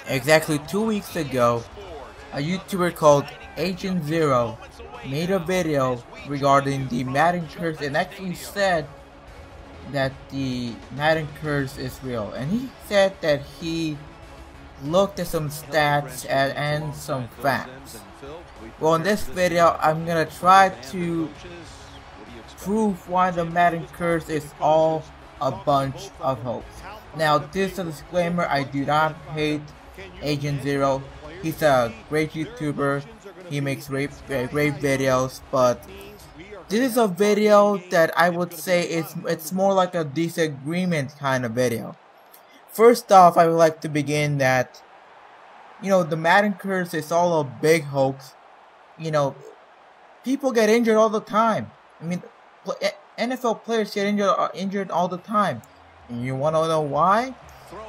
Exactly 2 weeks ago, a YouTuber called Agent Zero made a video regarding the Madden Curse and actually said that the Madden Curse is real. And he said that he looked at some stats and some facts. Well, in this video, I'm gonna try to prove why the Madden Curse is all a bunch of hoax. Now, this is a disclaimer, I do not hate Agent Zero. He's a great YouTuber, he makes great videos, but this is a video that I would say it's more like a disagreement kind of video. First off, I would like to begin that, the Madden Curse is all a big hoax. People get injured all the time. I mean, NFL players get injured all the time. And you want to know why?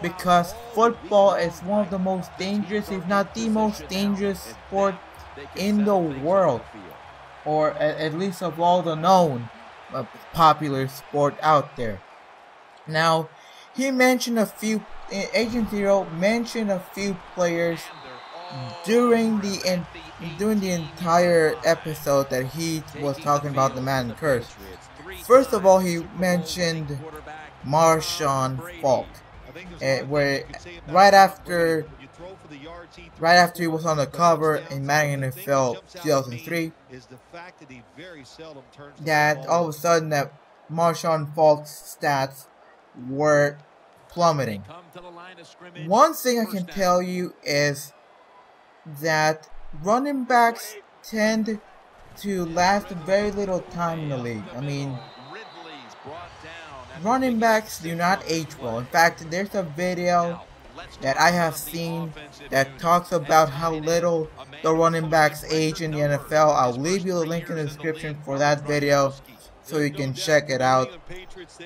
Because football is one of the most dangerous, if not the most dangerous sport in the world. Or at least of all the known popular sport out there. Now, he mentioned Agent Zero mentioned a few players during the entire episode that he was talking about the Madden Curse. First of all, he mentioned Marshawn Faulk, where right after he was on the cover in Madden NFL 2003, that all of a sudden that Marshawn Faulk's stats were plummeting. One thing I can tell you is that running backs tend to last very little time in the league. I mean, running backs do not age well. In fact, there's a video that I have seen that talks about how little the running backs age in the NFL. I'll leave you the link in the description for that video so you can check it out.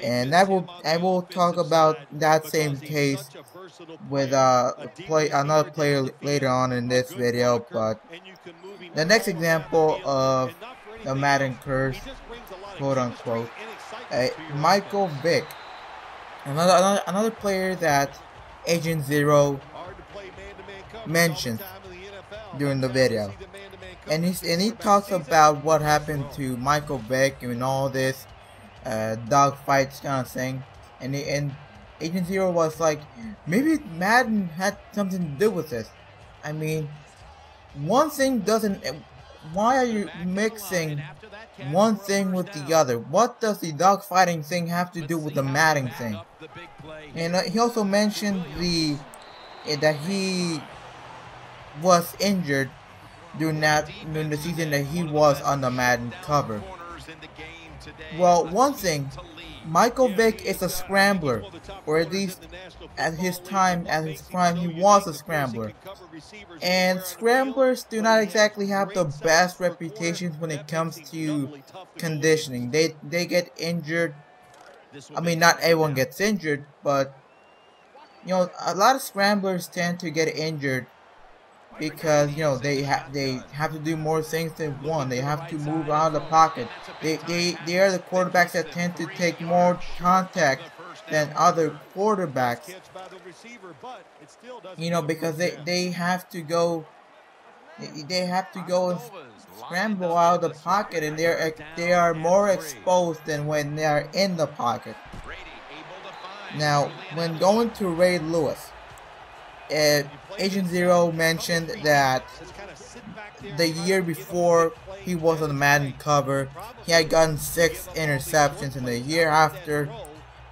And I will talk about that same case with another player later on in this video. But the next example of the Madden Curse, quote unquote, Michael Vick, another player that Agent Zero mentioned during the video, and he talks about what happened to Michael Vick and all this dogfights kind of thing, and Agent Zero was like, maybe Madden had something to do with this. I mean, one thing doesn't. Why are you mixing one thing with the other? What does the dogfighting thing have to do with the Madden thing? And he also mentioned that he was injured during the season that he was on the Madden cover. Well, one thing, Michael Vick is a scrambler, or at least at his prime, he was a scrambler. And scramblers do not exactly have the best reputations when it comes to conditioning. They get injured. I mean, not everyone gets injured, but a lot of scramblers tend to get injured because they have to do more things than one. They have to move out of the pocket. They are the quarterbacks that tend to take more contact than other quarterbacks. Because they have to go and scramble out of the pocket, and they are more exposed than when they are in the pocket. Now, when going to Ray Lewis, Agent Zero mentioned that the year before he was on the Madden cover, he had gotten 6 interceptions, and the year after,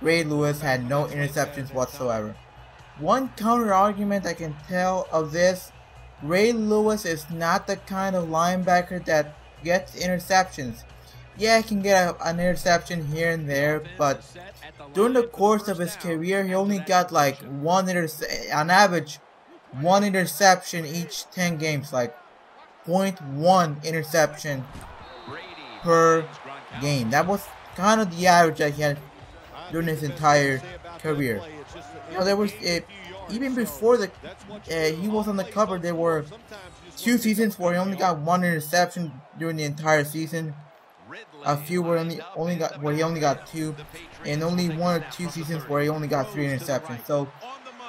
Ray Lewis had no interceptions whatsoever. One counter argument I can tell of this, Ray Lewis is not the kind of linebacker that gets interceptions. Yeah, he can get an interception here and there, but during the course of his career, he only got like on average, 1 interception each 10 games, like 0.1 interception per game. That was kind of the average that he had during his entire career. There was even before he was on the cover, there were 2 seasons where he only got 1 interception during the entire season. A few where he only got 2, and only 1 or 2 seasons where he only got 3 interceptions. So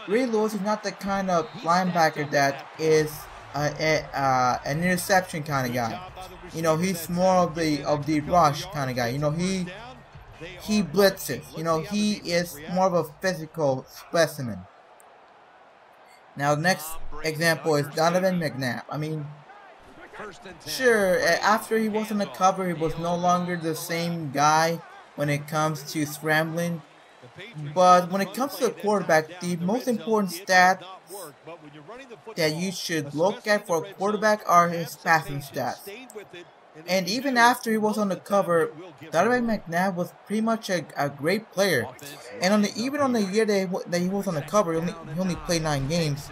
Ray Lewis is not the kind of linebacker that is an interception kind of guy. You know, he's more of the rush kind of guy. You know, he blitzes. You know, he is more of a physical specimen. Now, next example is Donovan Mcnabb. I mean, sure, after he was on the cover, he was no longer the same guy when it comes to scrambling. But when it comes to the quarterback, the most important stat that you should look at for a quarterback are his passing stats. And even after he was on the cover, Donovan Mcnabb was pretty much a great player. And even on the year that he was on the cover, he only played 9 games.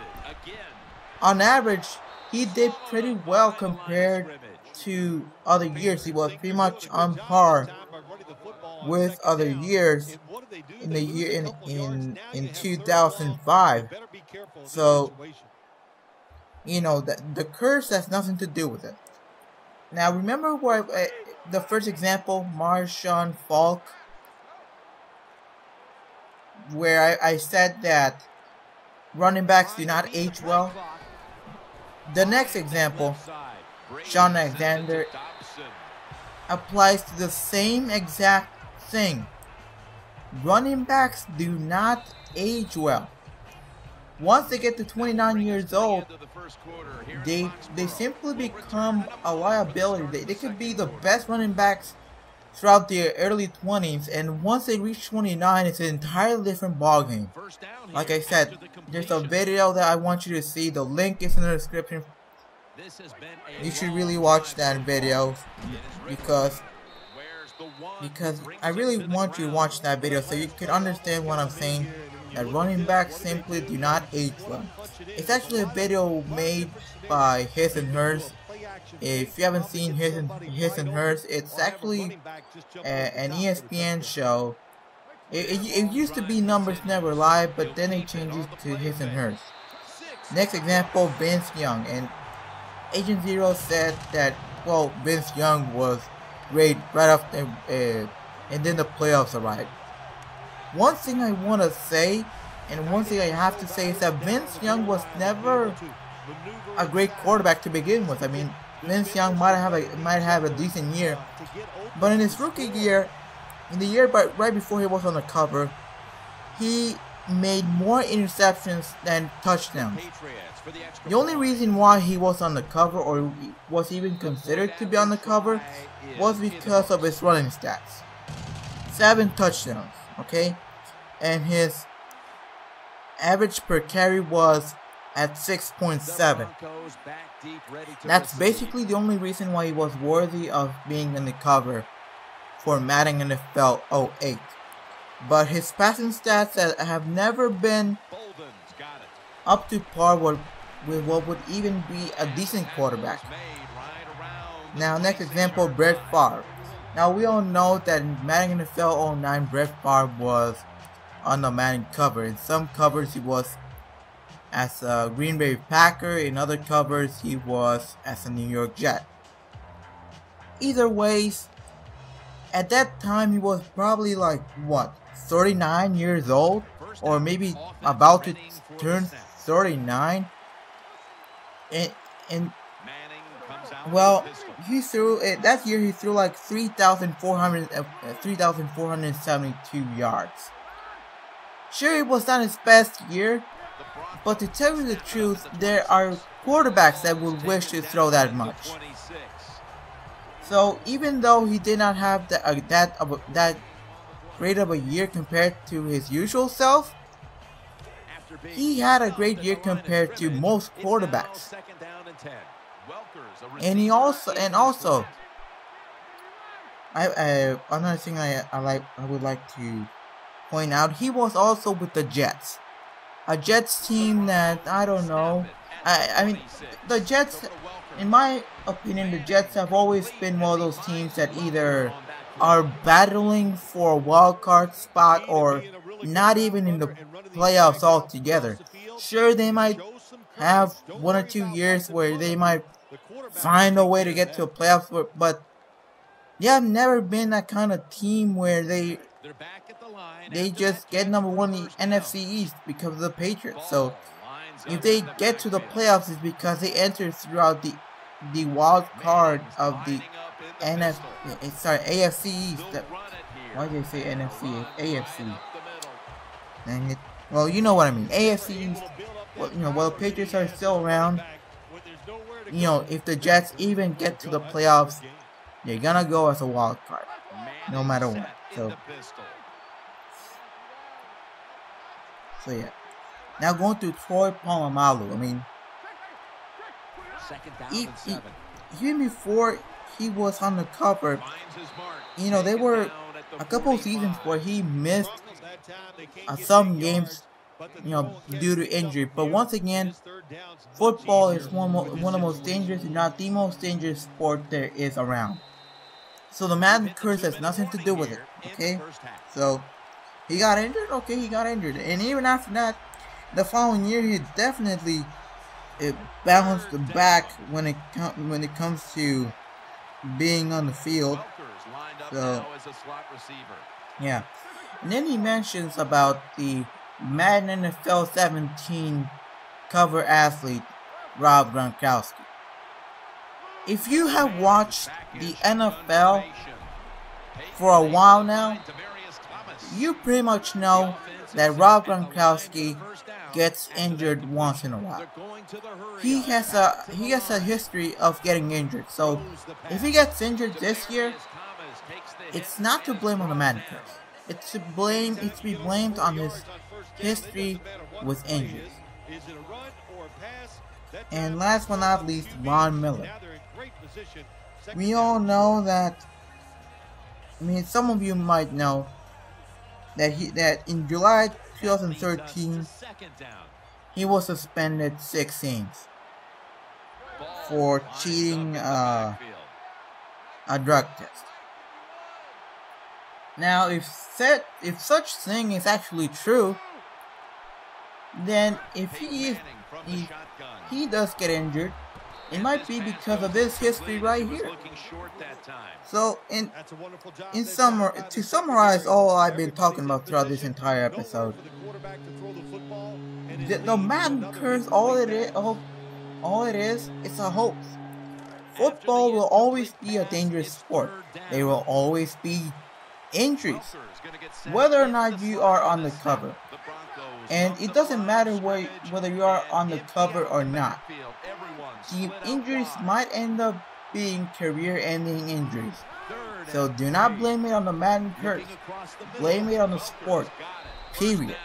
On average, he did pretty well compared to other years. He was pretty much on par with other years in the year in 2005. So, you know, the curse has nothing to do with it. Now, remember where the first example, Marshawn Falk, where I said that running backs do not age well? The next example, Shaun Alexander, applies to the same exact thing. Running backs do not age well. Once they get to 29 years old, they simply become a liability. They could be the best running backs throughout their early 20s, and once they reach 29, it's an entirely different ballgame. Like I said, there's a video that I want you to see. The link is in the description. You should really watch that video because I really want you to watch that video so you can understand what I'm saying. That running backs simply do not age well. It's actually a video made by His and Hers. If you haven't seen His and Hers, it's actually an ESPN show. It used to be Numbers Never Lie, but then they changed it to His and Hers. Next example, Vince Young. And Agent Zero said that, well, Vince Young was great right after, and then the playoffs arrived. One thing I want to say, and one thing I have to say, is that Vince Young was never a great quarterback to begin with. I mean, Vince Young might have a decent year, but in his rookie year, in the year right before he was on the cover, he made more interceptions than touchdowns. The only reason why he was on the cover, or was even considered to be on the cover, was because of his running stats. 7 touchdowns. Okay, and his average per carry was at 6.7. That's basically the only reason why he was worthy of being in the cover for Madden NFL 08. But his passing stats have never been up to par with what would even be a decent quarterback. Now, next example, Brett Favre. Now, we all know that in Madden NFL 09, Brett Favre was on the Madden cover. In some covers, he was as a Green Bay Packer. In other covers, he was as a New York Jet. Either ways, at that time, he was probably like, what, 39 years old? Or maybe about to turn 39? And well, he threw that year. He threw like 3,472 yards. Sure, it was not his best year, but to tell you the truth, there are quarterbacks that would wish to throw that much. So even though he did not have that great of a year compared to his usual self, he had a great year compared to most quarterbacks. And also, another thing I would like to point out, he was also with the Jets, a Jets team that I don't know. I mean, the Jets, in my opinion, the Jets have always been one of those teams that either are battling for a wild card spot or not even in the playoffs altogether. Sure, they might have 1 or 2 years where they might find a way to get to a playoff, but they have never been that kind of team where they they just get #1 in the NFC East because of the Patriots. So if they get to the playoffs, it's because they entered throughout the wild card of the AFC East. Why did I say NFC? AFC. Dang it. Well, you know what I mean. AFC East. Well, while the Patriots are still around, if the Jets even get to the playoffs, they're gonna go as a wild card, no matter what. So yeah. Now going to Troy Polamalu. I mean, even before he was on the cover, there were a couple seasons where he missed some games, due to injury. But once again, football is one of the most dangerous, if not the most dangerous sport there is around. So the Madden Curse has nothing to do with it, okay? So he got injured, okay, he got injured. And even after that, the following year, he definitely bounced back when it comes to being on the field. So yeah. And then he mentions about the Madden NFL 17 cover athlete, Rob Gronkowski. If you have watched the NFL for a while now, you pretty much know that Rob Gronkowski gets injured once in a while. He has a history of getting injured. So if he gets injured this year, it's not to blame on the Madden Curse. It's to be blamed on his history with injuries. And last but not least, Von Miller. We all know that. I mean, some of you might know that in July 2013 he was suspended 6 games for cheating a drug test. Now, if such thing is actually true, then if he does get injured, it might be because of this history right here. So, to summarize all I've been talking about throughout this entire episode, the Madden Curse, all it is, it's a hoax. Football will always be a dangerous sport. There will always be injuries, whether or not you are on the cover. And it doesn't matter whether you are on the cover or not. The injuries might end up being career-ending injuries. So do not blame it on the Madden Curse. Blame it on the sport. Period.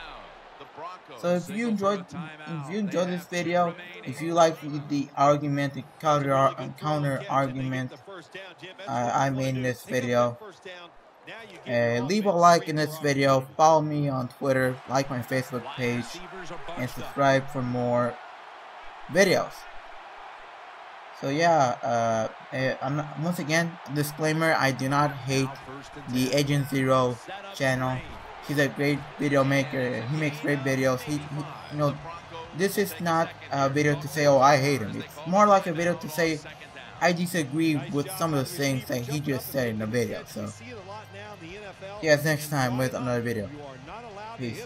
So if you enjoyed this video, if you like the argument, the counter argument I made in this video, leave a like in this video, follow me on Twitter, like my Facebook page, and subscribe for more videos. So yeah, once again, disclaimer, I do not hate the Agent Zero channel. He's a great video maker. He makes great videos. This is not a video to say, oh, I hate him. It's more like a video to say, I disagree with some of the things that he just said in the video. So, see you guys next time with another video. Peace.